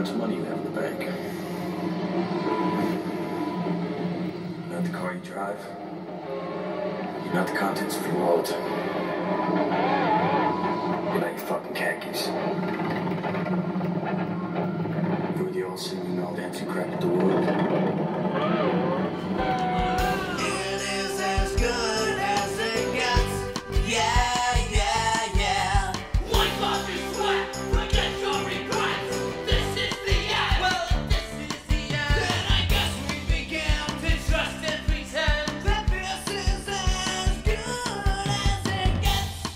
much money you have in the bank. Not the car you drive. Not the contents of your wallet. You're not your fucking khakis. You're the all singing, all dancing crap of the world. It is as good as it gets. Yeah, yeah, yeah. Wipe off your sweat, forget your regrets. This is the end. Well, if this is the end, Then I guess we began to trust and pretend. that this is as good as it gets.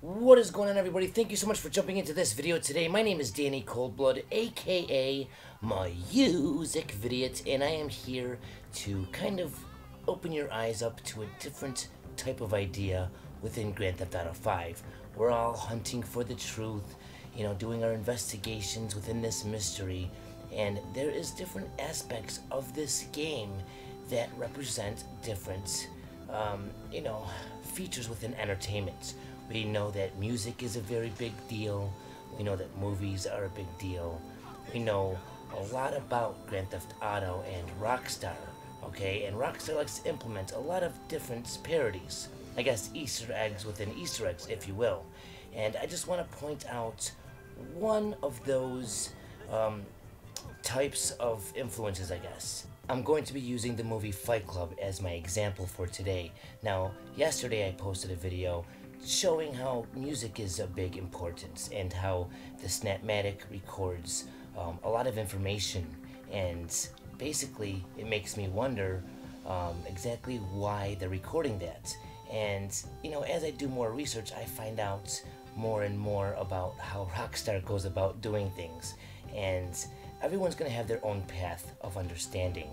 What is going on, everybody? Thank you so much for jumping into this video today. My name is Danny ColdBlood, aka MusicVidiot, and I am here to kind of open your eyes up to a different type of idea within Grand Theft Auto 5. We're all hunting for the truth, you know, doing our investigations within this mystery, and there is different aspects of this game that represent different, you know, features within entertainment. We know that music is a very big deal. We know that movies are a big deal. We know a lot about Grand Theft Auto and Rockstar, okay? And Rockstar likes to implement a lot of different parodies. I guess Easter eggs within Easter eggs, if you will. And I just want to point out one of those types of influences, I guess. I'm going to be using the movie Fight Club as my example for today. Now, yesterday I posted a video showing how music is a big importance and how the Snapmatic records a lot of information, and basically it makes me wonder exactly why they're recording that. And you know, as I do more research, I find out more and more about how Rockstar goes about doing things, and everyone's gonna have their own path of understanding,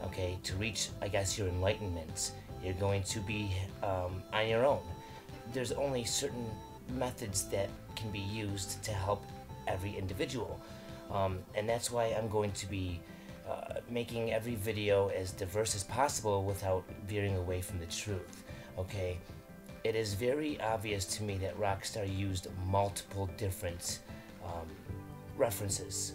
okay? To reach, I guess, your enlightenment, you're going to be on your own. There's only certain methods that can be used to help every individual, and that's why I'm going to be making every video as diverse as possible without veering away from the truth, okay? It is very obvious to me that Rockstar used multiple different references.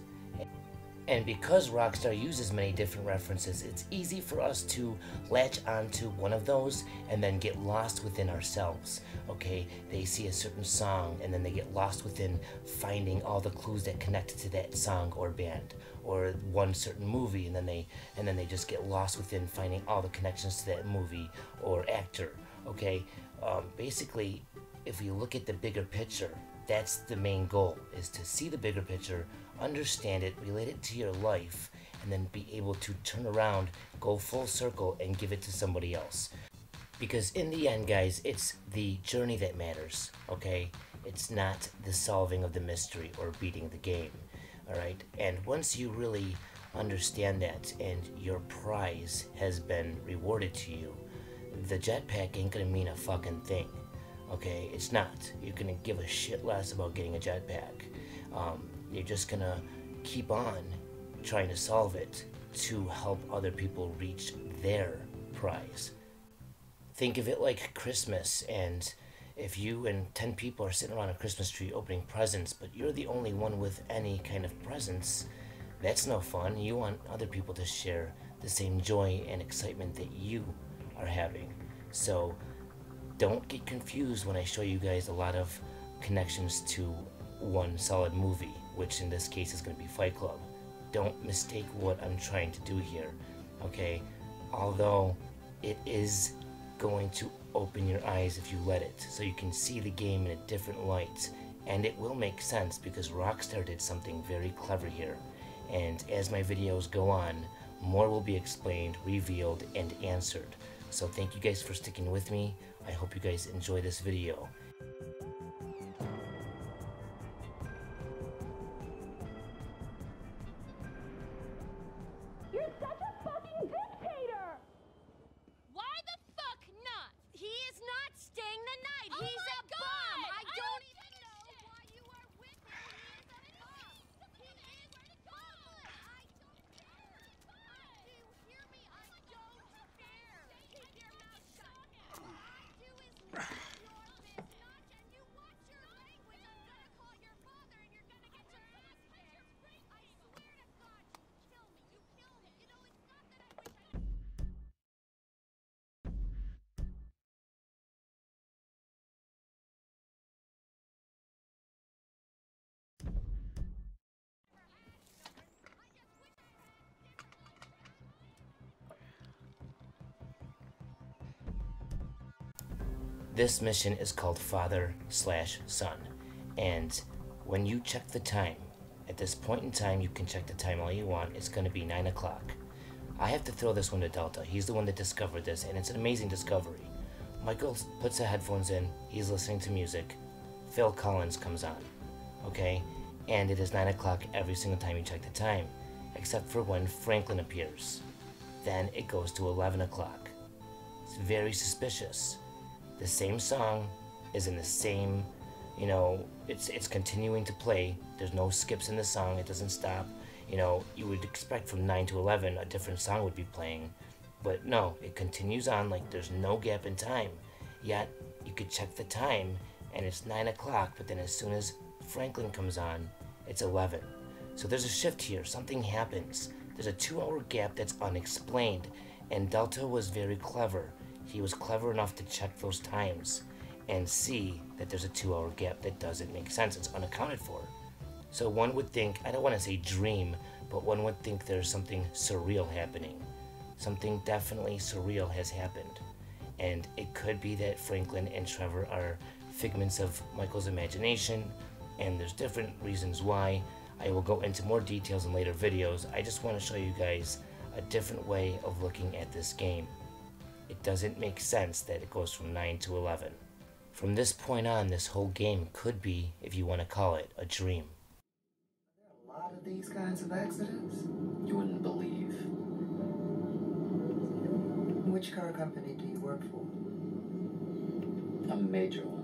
And because Rockstar uses many different references, it's easy for us to latch onto one of those and then get lost within ourselves, okay? They see a certain song and then they get lost within finding all the clues that connect to that song or band, or one certain movie, and then they just get lost within finding all the connections to that movie or actor, okay? Basically, if we look at the bigger picture, that's the main goal, is to see the bigger picture, understand it, relate it to your life, and then be able to turn around, go full circle, and give it to somebody else. Because in the end, guys, it's the journey that matters, okay? It's not the solving of the mystery or beating the game, alright? And once you really understand that and your prize has been rewarded to you, the jetpack ain't gonna mean a fucking thing. Okay, it's not. You're gonna give a shit less about getting a jetpack. You're just gonna keep on trying to solve it to help other people reach their prize. Think of it like Christmas, and if you and 10 people are sitting around a Christmas tree opening presents, but you're the only one with any kind of presents, that's no fun. You want other people to share the same joy and excitement that you are having. So don't get confused when I show you guys a lot of connections to one solid movie, which in this case is going to be Fight Club. Don't mistake what I'm trying to do here, okay? Although it is going to open your eyes if you let it, so you can see the game in a different light, and it will make sense because Rockstar did something very clever here. And as my videos go on, more will be explained, revealed, and answered. So thank you guys for sticking with me. I hope you guys enjoy this video. You're such a fucking dictator! Why the fuck not? He is not staying the night. Oh He's my a God! bum. I I don't don't even know why you are with him. He is a bum. He is a bum. I don't care. Do you hear me? I don't care. Keep your mouth shut. What I do is none of your business. This mission is called Father/Son, and when you check the time, at this point in time, you can check the time all you want, it's going to be 9 o'clock. I have to throw this one to Delta. He's the one that discovered this, and it's an amazing discovery. Michael puts the headphones in, he's listening to music, Phil Collins comes on, okay? And it is 9 o'clock every single time you check the time, except for when Franklin appears. Then it goes to 11 o'clock. It's very suspicious. The same song is in the same, you know, it's continuing to play. There's no skips in the song, it doesn't stop. You know, you would expect from 9 to 11 a different song would be playing, but no, it continues on like there's no gap in time. Yet, you could check the time and it's 9 o'clock, but then as soon as Franklin comes on, it's 11. So there's a shift here, something happens. There's a 2-hour gap that's unexplained, and Delta was very clever. He was clever enough to check those times and see that there's a 2-hour gap that doesn't make sense, it's unaccounted for. So one would think, I don't want to say dream, but one would think there's something surreal happening. Something definitely surreal has happened. And it could be that Franklin and Trevor are figments of Michael's imagination, and there's different reasons why. I will go into more details in later videos. I just want to show you guys a different way of looking at this game. It doesn't make sense that it goes from 9 to 11. From this point on, this whole game could be, if you want to call it, a dream. A lot of these kinds of accidents? You wouldn't believe. Which car company do you work for? A major one.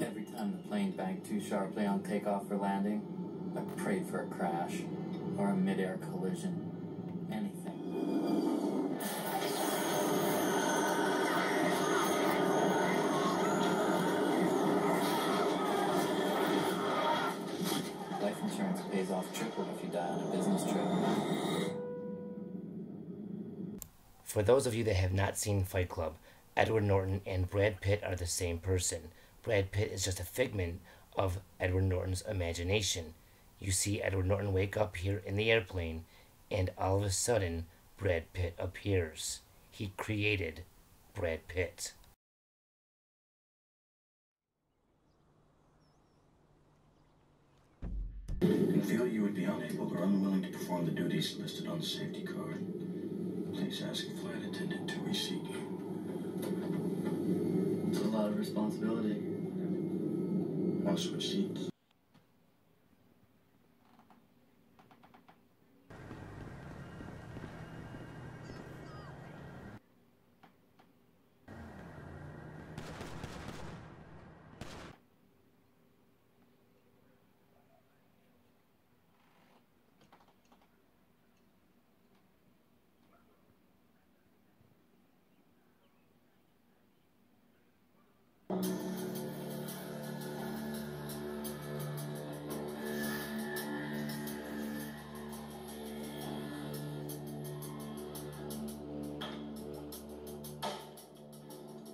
Every time the plane banked too sharply on takeoff or landing, I prayed for a crash or a mid-air collision. Anything. Life insurance pays off triple if you die on a business trip. For those of you that have not seen Fight Club, Edward Norton and Brad Pitt are the same person. Brad Pitt is just a figment of Edward Norton's imagination. You see Edward Norton wake up here in the airplane, and all of a sudden, Brad Pitt appears. He created Brad Pitt. In the field, you would be unable or unwilling to perform the duties listed on the safety card. Please ask a flight attendant to reseat you. It's a lot of responsibility. Want to switch seats?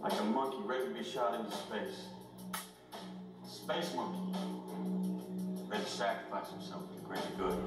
Like a monkey ready to be shot into space. Space monkey. Ready to sacrifice himself for the greater good.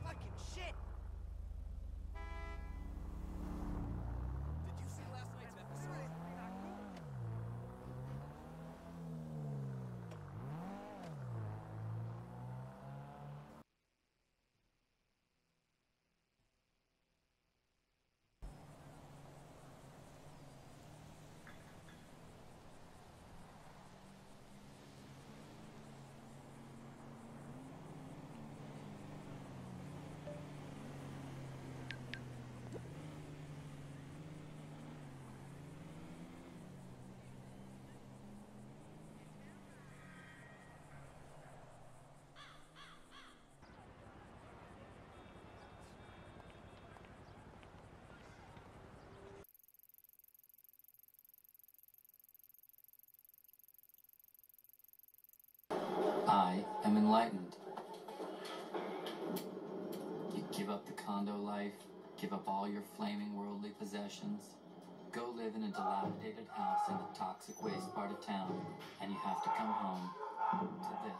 Fucking shit! am enlightened. You give up the condo life, give up all your flaming worldly possessions, go live in a dilapidated house in the toxic waste part of town, and you have to come home to this.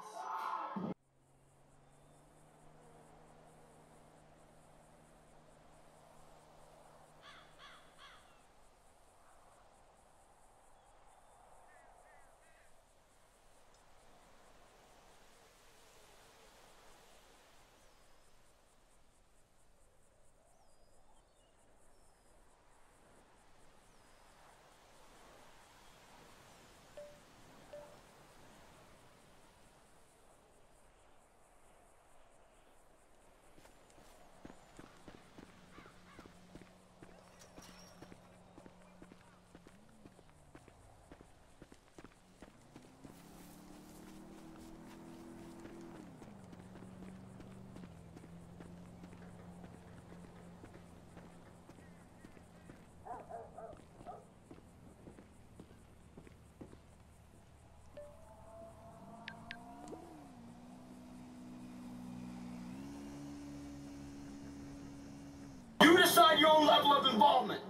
You decide your own level of involvement.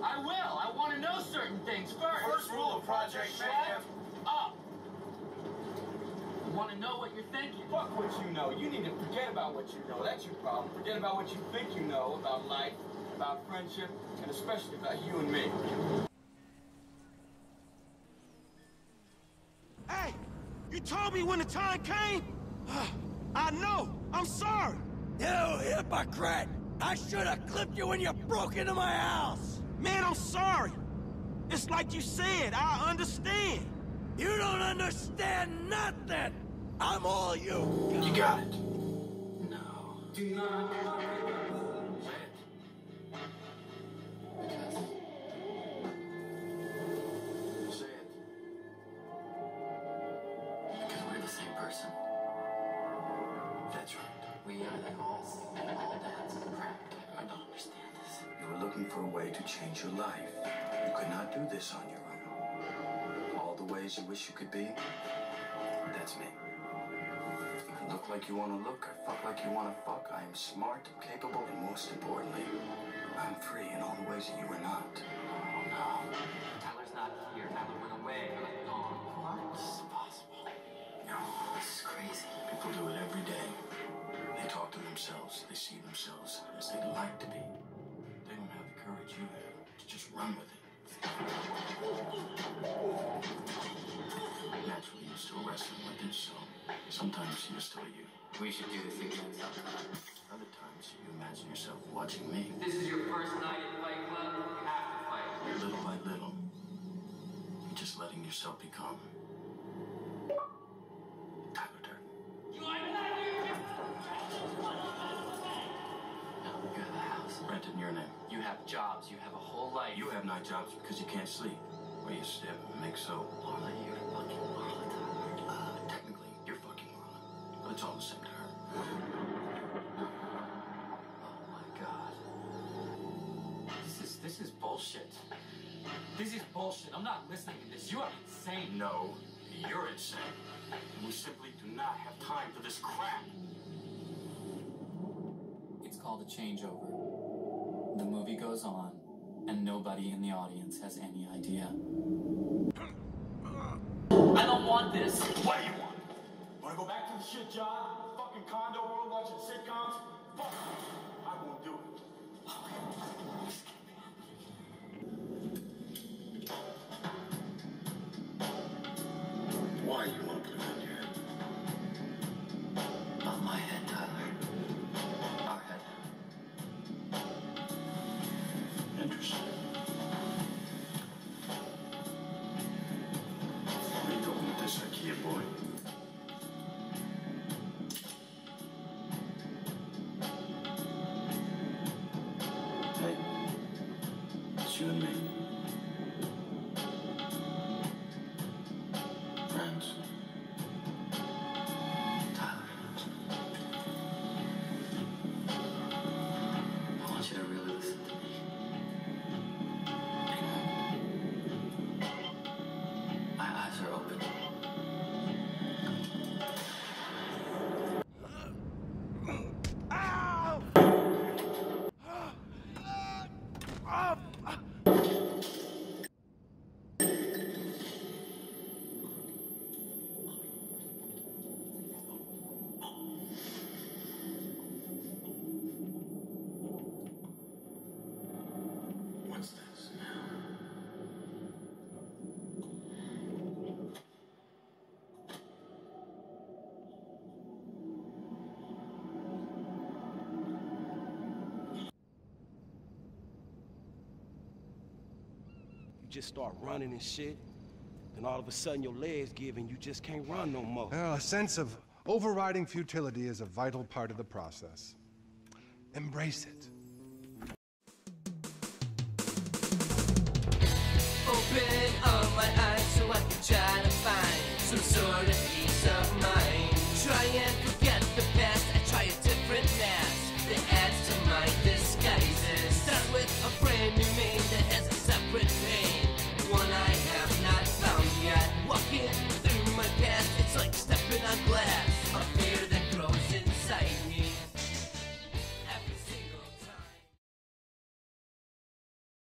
I will. I want to know certain things first. First rule of Project Mayhem. Up. I want to know what you're thinking. Fuck what you know. You need to forget about what you know. That's your problem. Forget about what you think you know about life, about friendship, and especially about you and me. Hey, you told me when the time came. I know. I'm sorry. You hypocrite! I should have clipped you when you broke into my house! Man, I'm sorry. It's like you said, I understand. You don't understand nothing! I'm all you! You got it. No. Do not. Say it. Say it. Because we're the same person. That's right. We are like all dance and crack. I don't understand this. You were looking for a way to change your life. You could not do this on your own. All the ways you wish you could be, that's me. I look like you want to look, I fuck like you want to fuck. I am smart, capable, and most importantly, I'm free in all the ways that you are not. Oh no. Tyler's not here. Tyler went away. Gone. What? This is impossible. No, this is crazy. People do it every day. They talk to themselves, they see themselves as they'd like to be. They don't have the courage you have to just run with it. Naturally, you're still wrestling with it, so sometimes you're still you. We should do this again sometime. Other times, you imagine yourself watching me. This is your first night at Fight Club. You have to fight. Little by little, you're just letting yourself become Tyler Durden. You are not here. No, you have a house. Rented in your name. You have jobs. You have a whole life. You have night jobs because you can't sleep. Or you sip and make soap. Marla, you're fucking Marla, Tyler. Technically, you're fucking Marlon. But it's all the same to her. Oh my god. This is bullshit. This is bullshit. I'm not listening to this. You are insane. No, you're insane. And we simply do not have time for this crap. It's called a changeover. The movie goes on, and nobody in the audience has any idea. I don't want this. What do you want? Want to go back to the shit job? Fucking condo world watching sitcoms? Fuck. I won't do it. Why you want to put it on your head? Not my head, Tyler. Our head. Interesting. Where you going with this IKEA boy? Hey, it's you and me. Friends. Tyler. I want you to really listen to me. My eyes are open. just start running and shit. Then all of a sudden your legs give and you just can't run no more. Well, a sense of overriding futility is a vital part of the process. Embrace it.